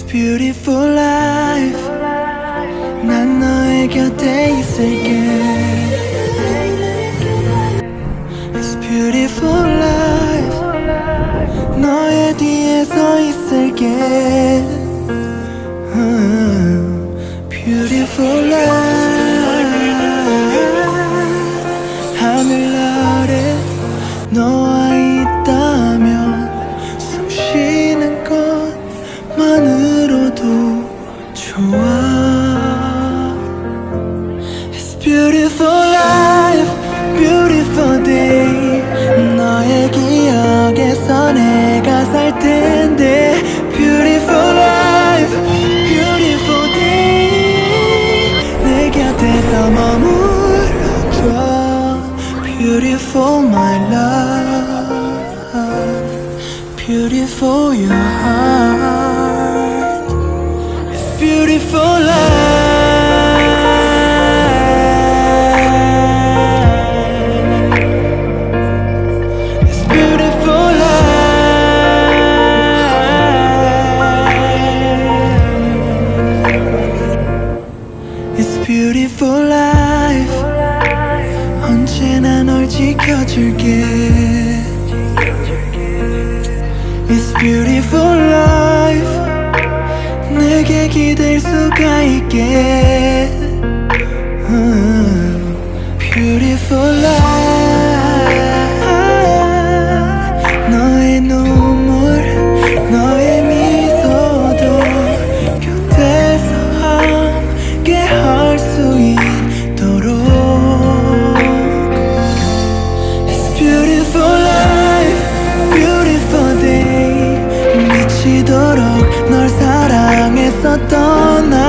beautiful life. 난 너의 곁에 있을게. It's beautiful life. 너의 뒤에 서 있을게. Beautiful life. 하늘 아래 너와 있다면 숨 쉬는 것만으로도 좋아. It's beautiful life, beautiful day. 너의 기억에서 내가 살 텐데. Beautiful life, beautiful day. 내 곁에서 머물러줘. Beautiful my love, beautiful your heart. It's beautiful life. It's beautiful life. It's beautiful life. 언제나 널 지켜줄게. It's beautiful life. 내게 기댈 수가 있게. Beautiful life. 너의 눈물, 너의 미소도 곁에서 함께 할 수 있도록. Beautiful life, beautiful day. 미치도록 널 사랑했었던 나.